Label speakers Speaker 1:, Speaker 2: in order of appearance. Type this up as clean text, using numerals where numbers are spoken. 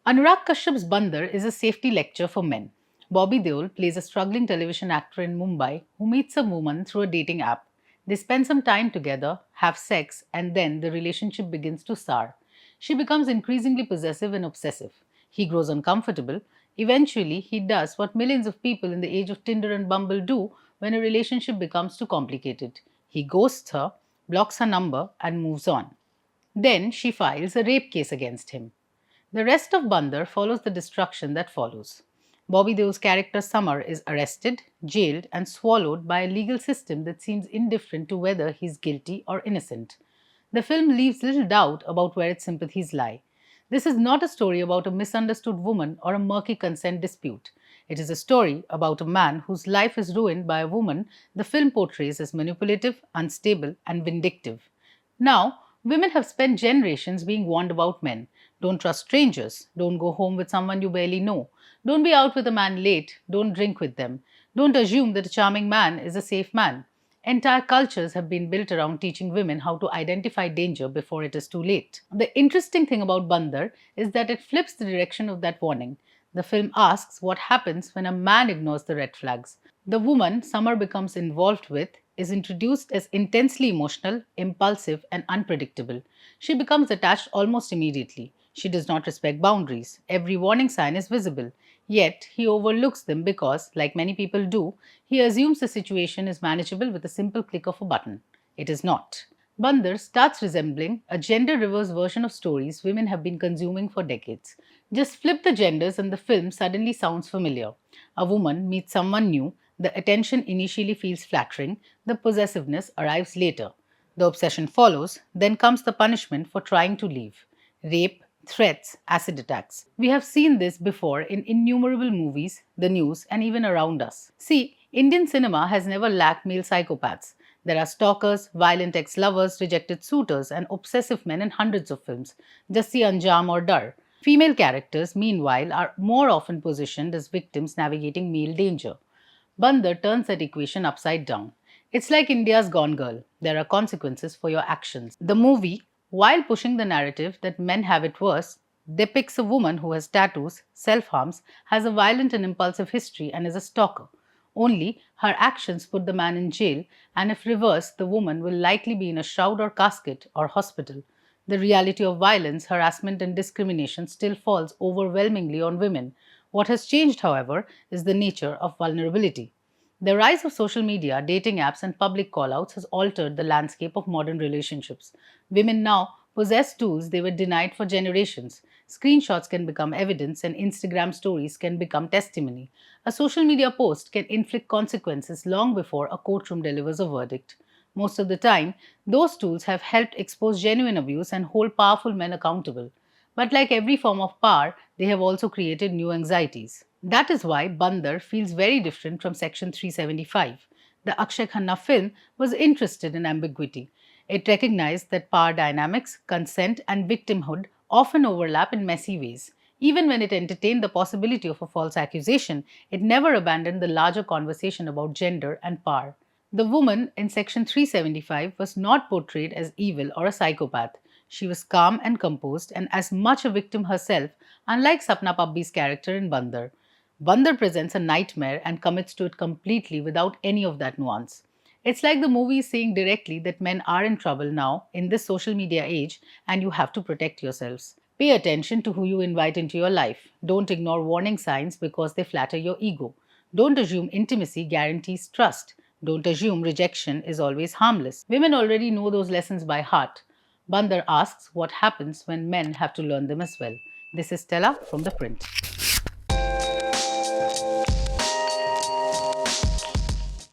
Speaker 1: Anurag Kashyap's Bandar is a safety lecture for men. Bobby Deol plays a struggling television actor in Mumbai who meets a woman through a dating app. They spend some time together, have sex, and then the relationship begins to sour. She becomes increasingly possessive and obsessive. He grows uncomfortable. Eventually, he does what millions of people in the age of Tinder and Bumble do when a relationship becomes too complicated. He ghosts her, blocks her number, and moves on. Then she files a rape case against him. The rest of Bandar follows the destruction that follows. Bobby Deol's character Samar is arrested, jailed, and swallowed by a legal system that seems indifferent to whether he's guilty or innocent. The film leaves little doubt about where its sympathies lie. This is not a story about a misunderstood woman or a murky consent dispute. It is a story about a man whose life is ruined by a woman the film portrays as manipulative, unstable, and vindictive. Now, women have spent generations being warned about men. Don't trust strangers. Don't go home with someone you barely know. Don't be out with a man late. Don't drink with them. Don't assume that a charming man is a safe man. Entire cultures have been built around teaching women how to identify danger before it is too late. The interesting thing about Bandar is that it flips the direction of that warning. The film asks what happens when a man ignores the red flags. The woman Summer becomes involved with is introduced as intensely emotional, impulsive, and unpredictable. She becomes attached almost immediately. She does not respect boundaries. Every warning sign is visible. Yet, he overlooks them because, like many people do, he assumes the situation is manageable with a simple click of a button. It is not. Bandar starts resembling a gender reverse version of stories women have been consuming for decades. Just flip the genders and the film suddenly sounds familiar. A woman meets someone new, the attention initially feels flattering, the possessiveness arrives later. The obsession follows, then comes the punishment for trying to leave rape, threats, acid attacks. We have seen this before in innumerable movies, the news, and even around us. See, Indian cinema has never lacked male psychopaths. There are stalkers, violent ex lovers, rejected suitors, and obsessive men in hundreds of films. Just see Anjam or Dar. Female characters, meanwhile, are more often positioned as victims navigating male danger. Bandar turns that equation upside down. It's like India's Gone Girl. There are consequences for your actions. The movie, while pushing the narrative that men have it worse, depicts a woman who has tattoos, self harms, has a violent and impulsive history, and is a stalker. Only her actions put the man in jail, and if reversed, the woman will likely be in a shroud or casket or hospital. The reality of violence, harassment, and discrimination still falls overwhelmingly on women. What has changed, however, is the nature of vulnerability. The rise of social media, dating apps, and public callouts has altered the landscape of modern relationships. Women now possess tools they were denied for generations. Screenshots can become evidence, and Instagram stories can become testimony. A social media post can inflict consequences long before a courtroom delivers a verdict. Most of the time, those tools have helped expose genuine abuse and hold powerful men accountable. But like every form of power, they have also created new anxieties. That is why Bandar feels very different from Section 375. The Akshay Khanna film was interested in ambiguity. It recognized that power dynamics, consent, and victimhood often overlap in messy ways. Even when it entertained the possibility of a false accusation, it never abandoned the larger conversation about gender and power. The woman in Section 375 was not portrayed as evil or a psychopath. She was calm and composed and as much a victim herself, unlike Sapna Pabbi's character in Bandar. Bandar presents a nightmare and commits to it completely without any of that nuance. It's like the movie is saying directly that men are in trouble now in this social media age and you have to protect yourselves. Pay attention to who you invite into your life. Don't ignore warning signs because they flatter your ego. Don't assume intimacy guarantees trust. Don't assume rejection is always harmless. Women already know those lessons by heart. Bandar asks what happens when men have to learn them as well. This is Stella from ThePrint.